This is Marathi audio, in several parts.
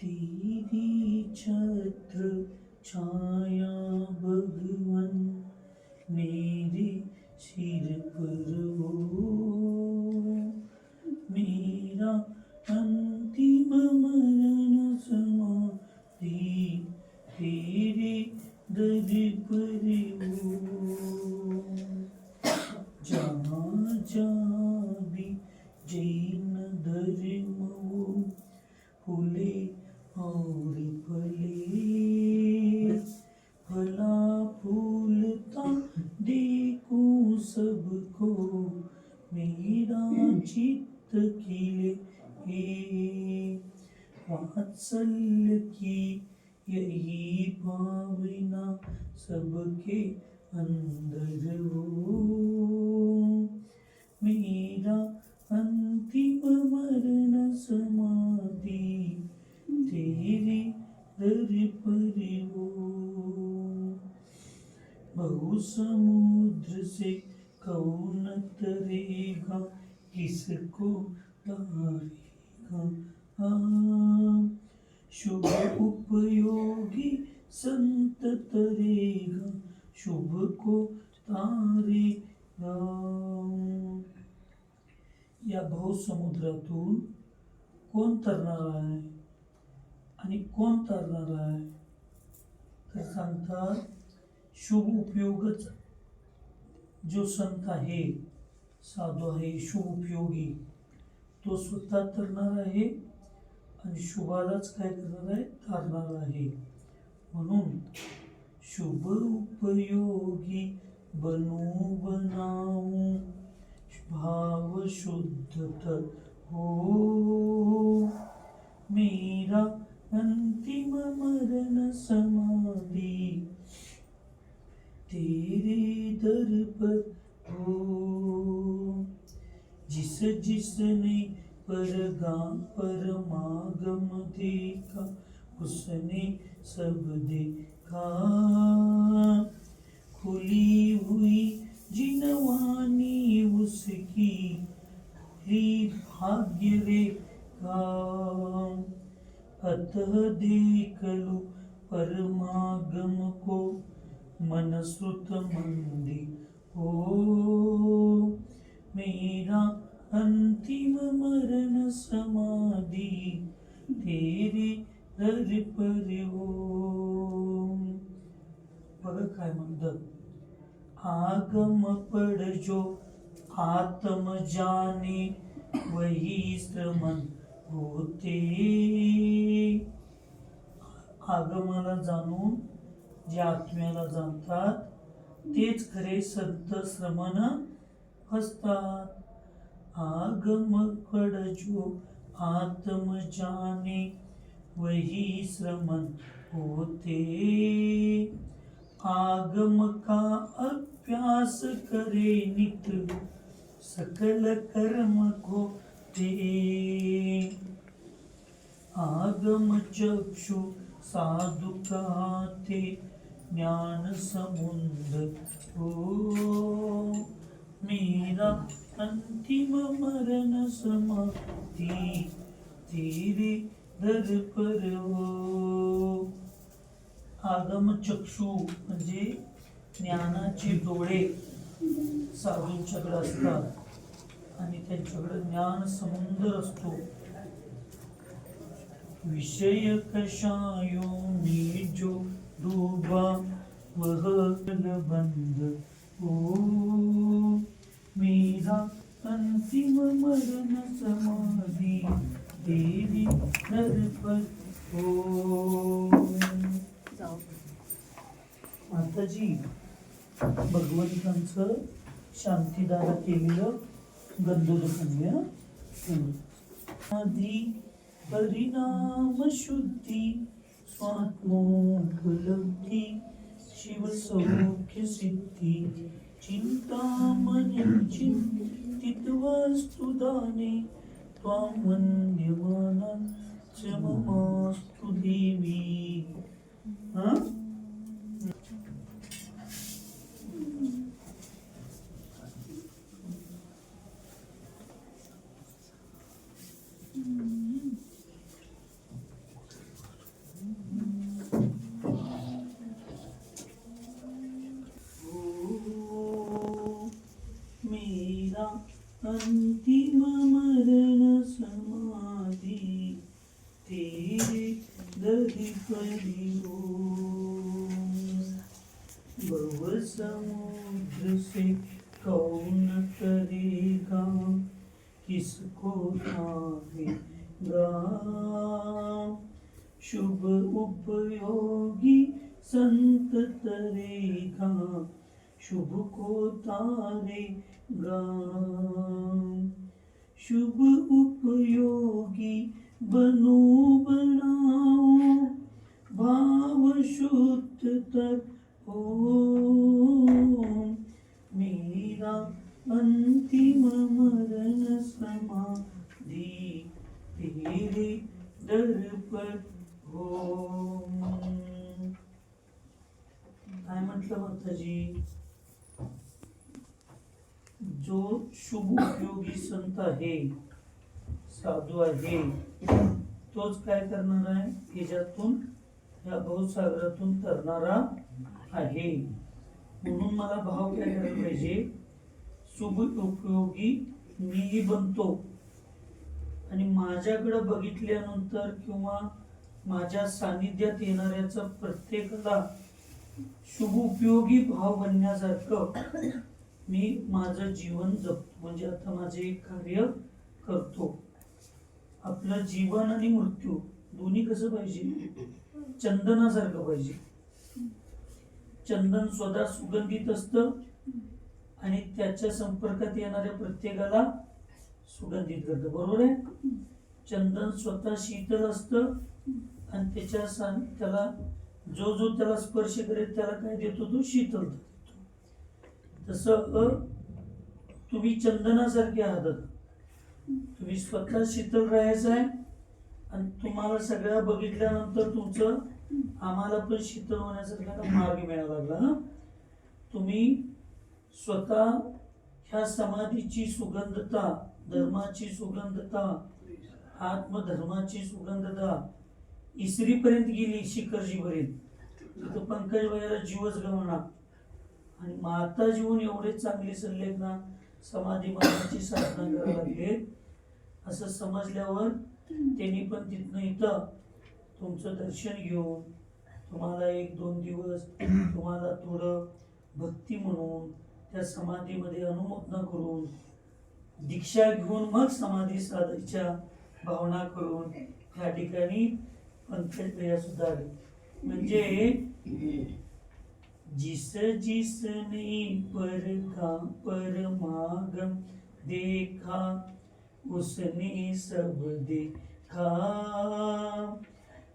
तेरी छत्र छाया भगवन मेरे सिर पर हो, मेरा अंतिम मरण समाधि तेरे दर पर हो। जहाँ जहाँ भी जैन धर्म हो फूले और फले, फला फूलता देखूं सबको मेरा चित्त खिले। वात्सल्य की यही भावना सबके अंदर हो, मेरा अंतिम मरण समाधि तेरे दर पर हो। बहु समुद्र से कौन तरेगा, किसको तारेगा। शुभ उपयोगी संत तरेगा, शुभ को तारेगा। या बहुसमुद्रातून कोण तरणार आहे आणि कोण तरणार आहे, तर सांगतात शुभ उपयोगच जो संत आहे, साधू आहे, शुभ उपयोगी तो स्वतः तरणार आहे आणि शुभालाच काय करणार आहे, तारणार आहे. म्हणून शुभ उपयोगी बनू बनाऊ, भाव शुद्ध हो, मेरा अंतिम मरण समाधि तेरे दर पर हो। जिस जिसने परमागम देखा, उसने सब देखा। खुली हुई जिनवानी उसकी, खुली भाग्य रेखा। अतः देख लो परमागम को, मन श्रुत मंदी हो, मेरा अंतिम मरण समाधि तेरे दर पर हो. बघा काय म्हणतात, आगम पड जो आत्म जाने वही श्रमण होते. आगमाला जाणून जे आत्म्याला जाणतात तेच खरे संत श्रमण असतात. आगम पड जो आत्म जाने वही श्रमण होते. आगम का अभ्यास करे नित, सकल कर्म को ते. आगम चक्षु साधु कहते, ज्ञान समुद्र हो, मेरा अंतिम मरण समाधि तेरे दर पर हो. आगम चक्षु म्हणजे ज्ञानाचे डोळे साधूंच्याकडे असतात आणि त्यांच्याकडे ज्ञान समुद्र असतो. विषय कषायो में जो डूबा वह बंद हो, मेरा अंतिम मरण समाधि तेरे दर पर हो. माताजी भगवंतांचं शांतीदारा केलेलं गंधोदक आधी परिणाम शुद्धी स्वात्मोपलब्धी शिव सौख्य सिद्धी चिंतामणी चिंतित वस्तुदाने त्वां वंद्यमाना च ममास्तु देवी. तेरे दर पर हो, भव समुद्र से कौन करेगा, किसको थामेगा, शुभ उपयोगी संत तरेगा, शुभ को तारेगा, शुभ उपयोगी बनो बनाओ, भाव शुद्ध तर हो, मेरा अंतिम मरण समाधि तेरे दर पर हो. काय म्हटलं माताजी? जो शुभ उपयोगी संत आहे, साधू आहे, तोच काय करणार आहे, ह्याच्यातून या भवसागरातून तरणारा आहे. म्हणून मला भाव काय करायला पाहिजे, शुभ उपयोगी मीही बनतो. आणि माझ्याकडे बघितल्यानंतर किंवा माझ्या सानिध्यात येणाऱ्याचा प्रत्येकाला शुभ उपयोगी भाव बनण्यासारखं मी माझं जीवन जगतो. म्हणजे आता माझे एक कार्य करतो. आपलं जीवन आणि मृत्यू दोन्ही कसं पाहिजे, चंदनासारखं पाहिजे. चंदन स्वतः सुगंधित असतं आणि त्याच्या संपर्कात येणाऱ्या प्रत्येकाला सुगंधित करतं, बरोबर आहे. चंदन स्वतः शीतल असतं आणि त्याला जो त्याला स्पर्श करेल त्याला काय देतो, तो शीतल देतो. तसं तुम्ही चंदनासारखे आहात. तुम्ही स्वतः शीतल राहायचं आहे आणि तुम्हाला सगळ्या बघितल्यानंतर तुमचं आम्हाला पण शीतल होण्यासारखा मार्ग मिळायला लागला. तुम्ही स्वतः ह्या समाधीची सुगंधता, धर्माची सुगंधता, आत्मधर्माची सुगंधता इसरीपर्यंत गेली, शिखरजीपर्यंत. तिथं पंकज वगैरे जीवच गमना आणि माता जीवन एवढे चांगले सल्लेख ना, समाधी मानाची साधना करायला लागले. असं समजल्यावर त्यांनी पण तिथनं इथं तुमचं दर्शन घेऊन तुम्हाला 1-2 दिवस तुम्हाला थोडं भक्ती म्हणून त्या समाधीमध्ये अनुमोदना करून दीक्षा घेऊन मग समाधी साधायच्या भावना करून त्या ठिकाणी पंकज भैया सुद्धा आले. म्हणजे जिस जिसने परमागम देखा, उसने सब देखा,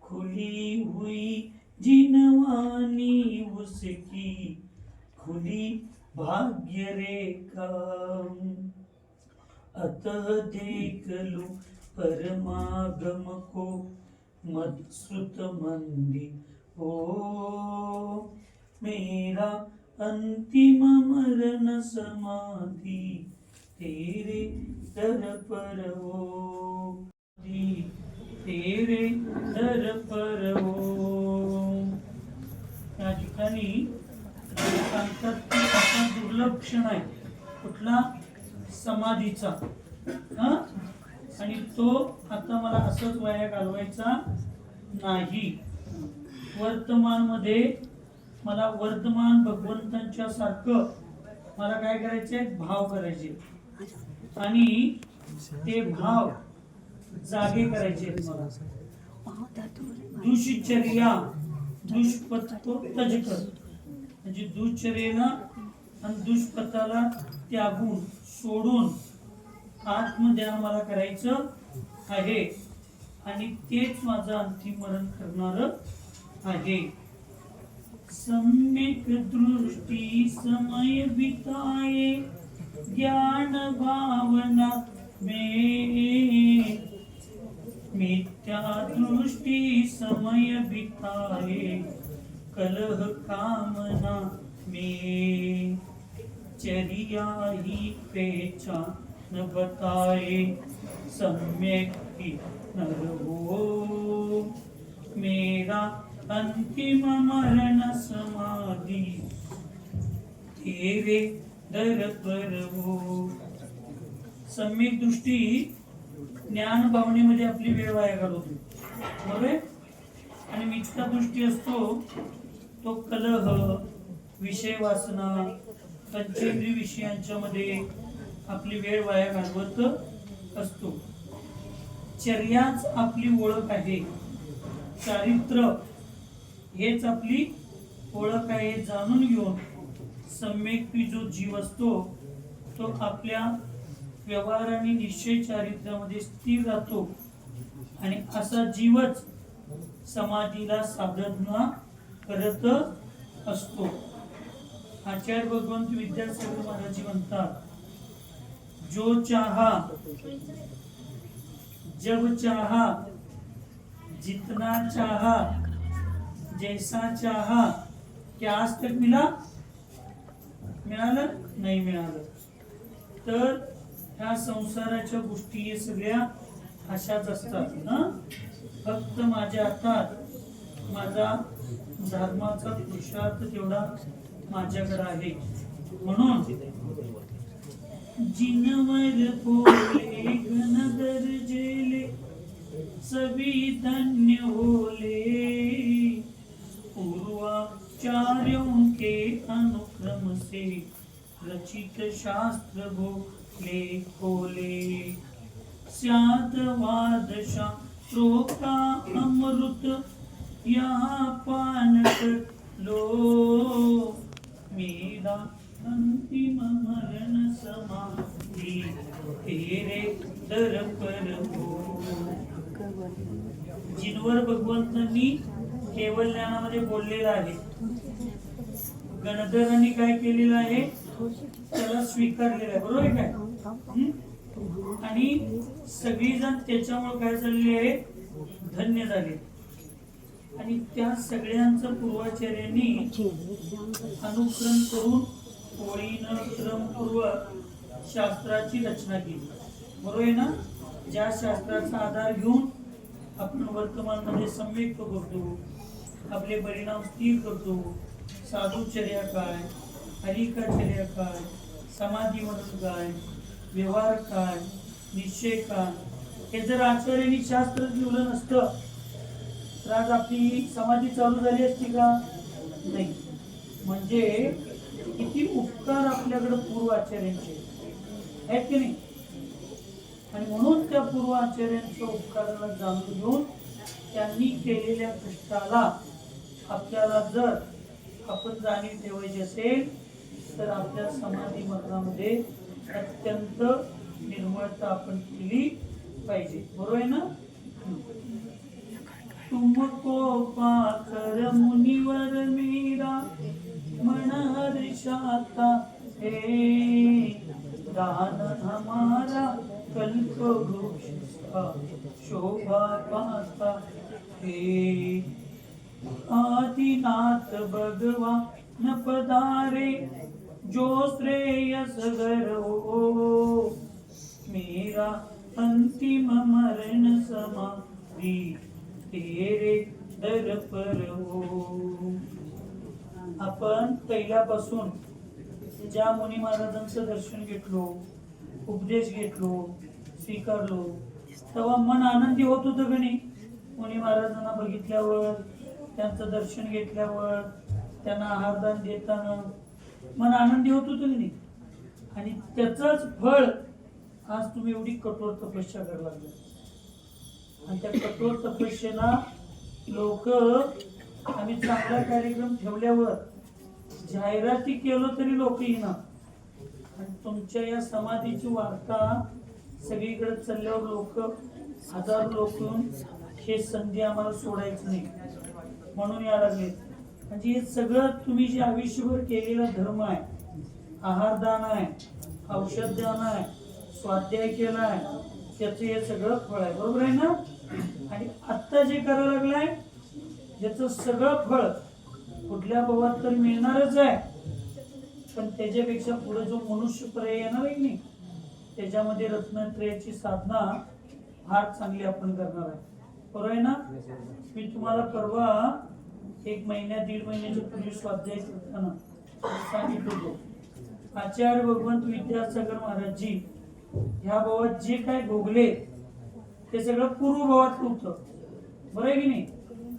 खुली हुई जिनवानी उसकी, खुली भाग्य रेखा, अतः देख लो परमागम को मदश्रुत मंदिर हो, मेरा अंतिम मरण समाधि तेरे दर पर हो, तेरे दर पर हो. या ठिकाणी सांगतात की असा दुर्लभ क्षण आहे कुठला, समाधीचा. आणि तो आता मला असंच वाया घालवायचा नाही. वर्तमान मध्ये मला वर्तमान भगवंतांच्या सारखं मला काय करायचे, भाव करायचे आणि ते भाव जागे करायचे. मला दुश्चर्या दुष्पथ तजकर, म्हणजे दुश्चर्येला आणि दुष्पथाला त्यागून सोडून आत्मध्यान मला करायचं आहे आणि तेच माझं अंतिम मरण करणार आहे. सम्यक दृष्टी समय बिताए ज्ञान भावना में, मिथ्या दृष्टि समय बिताए कलह कामना में, चरिया ही पहचान बताए सम्यक ही नर हो, मेरा अंतिम मरण समाधि तेरे दर पर हो. सम्यक दृष्टी ज्ञान भावनेमध्ये आपली वेळ वाया घालवतो, बरोबर आहे? आणि मिथ्या दृष्टी असतो तो कलह, विषय वासना, पंचेंद्रिय विषयांच्या मध्ये आपली वेळ वाया घालवत असतो. चर्याच आपली ओळख आहे, चारित्र्य हेच आपली ओळख आहे. जाणून घेऊन सम्यक्ती जो जीव असतो तो आपल्या व्यवहार आणि निश्चय चारित्र्यामध्ये स्थिर राहतो आणि असा जीवच समाधीला साधना करत असतो. आचार्य भगवंत विद्यासागर महाराज म्हणतात, जो चाहा जब चाहा जितना चाहा जैसा चाहा, क्या आज तक मिला? मिळालं नाही मिळालं. तर ह्या संसाराच्या गोष्टी हे सगळ्या अशाच असतात ना. फक्त माझ्या हातात माझा धर्माचा पुरुषार्थ तेवढा माझ्याकडे आहे. म्हणून जिनवर बोले घन गरजेले सभी धन्य होले, पूर्वाचार्यों के अनुक्रम से रचित शास्त्र बोले खोले, स्यादवाद शास्त्रों का अमृत यहाँ पान कर लो, मेरा अंतिम मरण समाधि तेरे दर पर हो. जिनवर भगवंतांनी केवळ ज्ञानामध्ये बोललेलं आहे. गणधरांनी काय केलेलं आहे? त्याला स्वीकारलेलं आहे, बरोबर आहे काय? आणि सगळीजण त्याच्यामुळे काय झालेले आहे? धन्य झाले. आणि त्या सगळ्यांचं पूर्वाचार्यांनी अनुक्रम करून ओळीनं क्रमपूर्वक शास्त्राची रचना केली, बरोबर आहे ना. ज्या शास्त्राचा आधार घेऊन आपण वर्तमानमध्ये सम्यक करतो, आपले परिणाम स्थिर करतो. साधुचर्या काय, हरिकाचर्या काय, समाधी म्हणून काय, व्यवहार काय, निश्चय काय, हे जर आचार्यांनी शास्त्र लिहिलं नसतं तर आज आपली समाधी चालू झाली असती का? नाही. म्हणजे किती उपकार आपल्याकडे पूर्व आचार्यांचे आहेत की नाही. आणि म्हणून त्या पूर्व आचार्यांच्या उपकाराला जाणून घेऊन त्यांनी केलेल्या कष्टाला आपल्याला जर आपण जाणीव ठेवायची असेल तर आपल्या समाधी मरणामध्ये अत्यंत निर्मळता आपण केली पाहिजे, बरोबर आहे ना. तुमको पाकर मुनिवर मेरा मन हर्षाता है, दान हमारा कल्प वृक्ष का शोभा पाता है. आदिनाथ भगवान पधारे जो श्रेयस घर हो, मेरा अंतिम मरण समाधि तेरे दर पर हो. आपण पहिल्यापासून ज्या मुनी महाराजांचं दर्शन घेतलो, उपदेश घेतलो, स्वीकारलो, तेव्हा मन आनंदी होत होतं की नाही. मुनी महाराजांना बघितल्यावर, त्यांचं दर्शन घेतल्यावर, त्यांना आहारदान देताना मन आनंदी होत होतं की नाही. आणि त्याचंच फळ आज तुम्ही एवढी कठोर तपस्या करायला लागला. आणि त्या कठोर तपस्येला लोक आम्ही चांगला कार्यक्रम ठेवल्यावर जाहिराती केलं तरी लोक येणार. आणि तुमच्या या समाधीची वार्ता सगळीकडे चालल्यावर लोक, हजारो लोक येऊन हे संधी आम्हाला सोडायचं नाही म्हणून या लागले. म्हणजे हे सगळं तुम्ही जे आयुष्यभर केलेला धर्म आहे, आहारदान आहे, औषधदान आहे, स्वाध्याय केलाय, त्याचं हे सगळं फळ आहे, बरोबर आहे ना. आणि आत्ता जे करायला लागलाय याचं सगळं फळ कुठल्या भावात तर मिळणारच आहे. पण त्याच्यापेक्षा पुढे जो मनुष्य पर्याय येणार आहे नाही, त्याच्यामध्ये रत्नत्रयाची साधना फार चांगली आपण करणार आहे, बरोबर आहे ना. मी तुम्हाला परवा 1 महिन्या 1.5 महिन्याच्या पूर्वी स्वाध्याय करताना सांगितलं होतं, आचार्य भगवंत विद्यासागर महाराजजी ह्या भावात जे काय भोगले ते सगळं पूर्व भावात होतं, बरं आहे की नाही?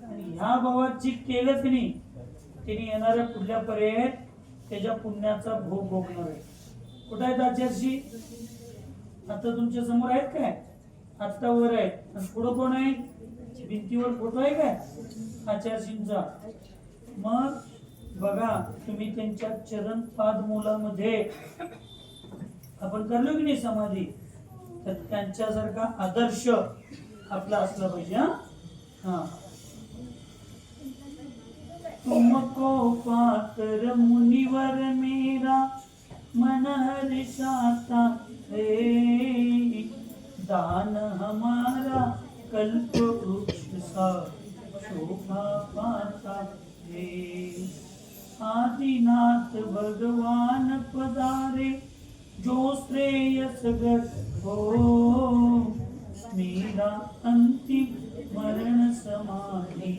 आणि ह्या भावात जे केलं की नाही त्यांनी येणाऱ्या पुढल्या पर्यायात त्याच्या पुण्याचा भोग भोगणार आहे. कुठं आहेत आचार्यशी? आता तुमच्या समोर आहेत काय? आत्ता वर आहेत. आणि पुढं कोण आहे? भिंतीवर फोटो आहे काय आचार्यशींचा? मग बघा तुम्ही त्यांच्या चरण पाद मूलामध्ये आपण करलो की नाही समाधी, तर त्यांच्यासारखा आदर्श आपला असला पाहिजे. हा, तुमको पाकर मुनिवर मेरा मन हर्षाता है, दान हमारा कल्प वृक्ष सा शोभा पाता है, आदिनाथ भगवान पधारे जो श्रेयस घर हो, मेरा अंतिम मरण समाधि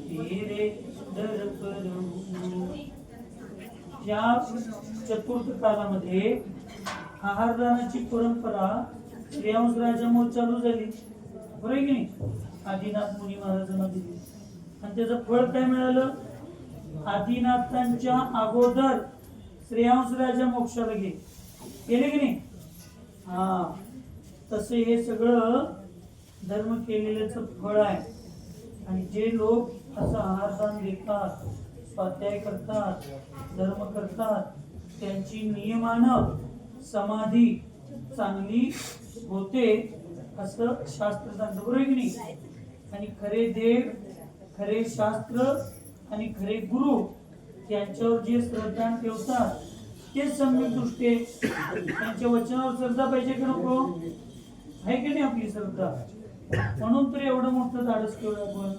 तेरे दर पर हो. या चतुर्थ कालामध्ये आहारदानाची परंपरा श्रेयांश राजामुळे चालू झाली, बरोबर आहे की नाही? आदिनाथ मुनी महाराजांना दिली आणि त्याचं फळ काय मिळालं? आदिनाथांच्या अगोदर श्रेयांश राजा मोक्षाला गेले की नाही? हा, तसे हे सगळं धर्म केलेल्याच फळ आहे. आणि जे लोक असं आहारदान देतात, स्वाध्याय करतात, धर्म करतात, त्यांची नियमानं समाधी चांगली होते असं शास्त्र सांगतं, बरोबर आहे की नाही? आणि खरे देव, खरे शास्त्र आणि खरे गुरु यांच्यावर जे श्रद्धा ठेवतात ते सम्यक दृष्टी, त्यांच्या वचनावर श्रद्धा पाहिजे का नको? आहे की नाही आपली श्रद्धा? म्हणून तर एवढं मोठं धाडस केलं आपण.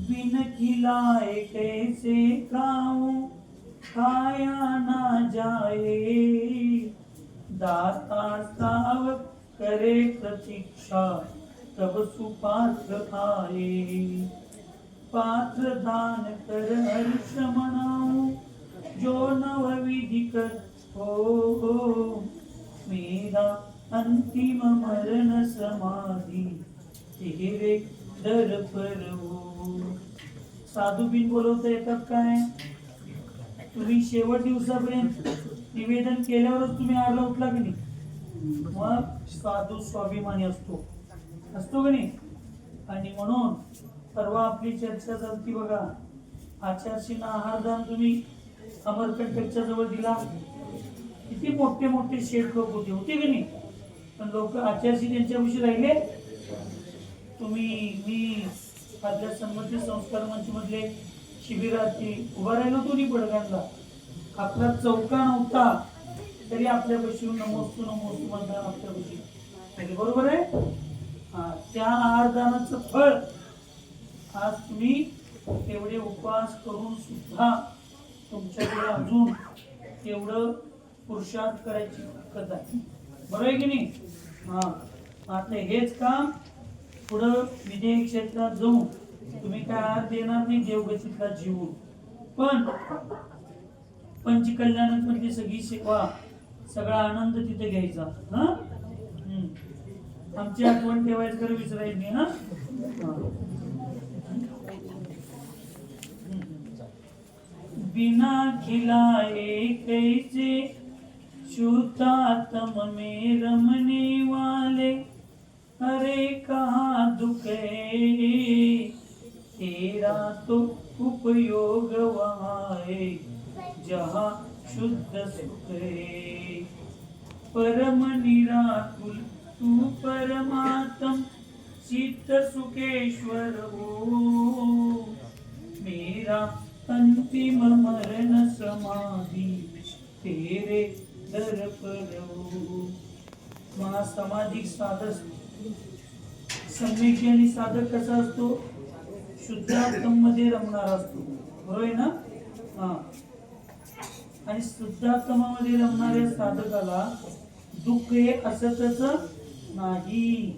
बिन खिलाए कैसे खाऊं खाया ना जाए, दाता साव करे प्रतीक्षा तब सुपात्र आए, पात्र दान कर हर्ष मनाऊं जो नव विधि कर हो, मेरा अंतिम मरण समाधि तेरे दर पर हो. साधू बिन बोलवता येतात काय? तुम्ही शेवट दिवसापर्यंत निवेदन केल्यावरच तुम्ही आरला उठला की नाही? मग साधू स्वाभिमानी असतो, असतो की नाही? आणि म्हणून परवा आपली चर्चा झाली बघा, आचार्यशींना आहारदान तुम्ही अमरकंटकच्या जवळ दिला. किती मोठे मोठे शेठ लोक होते की नाही? पण लोक आचार्यशी त्यांच्याविषयी राहिले. तुम्ही मी आपल्या संबंधित संस्कार मंच मधले शिबिरार्थी उभा राहिलो तुम्ही पडगांना, आपला चौका नव्हता तरी आपल्यापाशी नमोस्तू नमोस्तू म्हणतात आपल्यापाशी, बरोबर आहे? हा, त्या आहारदानाचं फळ आज तुम्ही एवढे उपवास करून सुद्धा तुमच्याकडे अजून एवढं पुरुषार्थ करायची ताकद आहे, बरोबर आहे की नाही? हा, आता हेच काम पुढं विधेयक क्षेत्रात जाऊन तुम्ही काय आहार देणार नाही देवगतीतला जीवन, पण पंचकल्याणात मधली सगळी सेवा, सगळा आनंद तिथे घ्यायचा. हा, आमची आठवण ठेवायचं खरं विसरायचं नाही. हा, बिना खिलाए कैसे शुद्धात्म में रमने वाले, अरे कहाँ दुख है तेरा तो उपयोग वहाँ है जहाँ शुद्ध सुख है, परम निराकुल तू परमात्म चित्त सुखेश्वर हो, मेरा अंतिम मरण समाधि तेरे दर पर हो. महा समाधिक साधक सम्यकी आणि साधक कसा असतो? शुद्धात्म मध्ये रमणारा असतो, बरोबर आहे ना? हा, आणि शुद्धात्मामध्ये रमणाऱ्या साधकाला दुःख हे असतच नाही.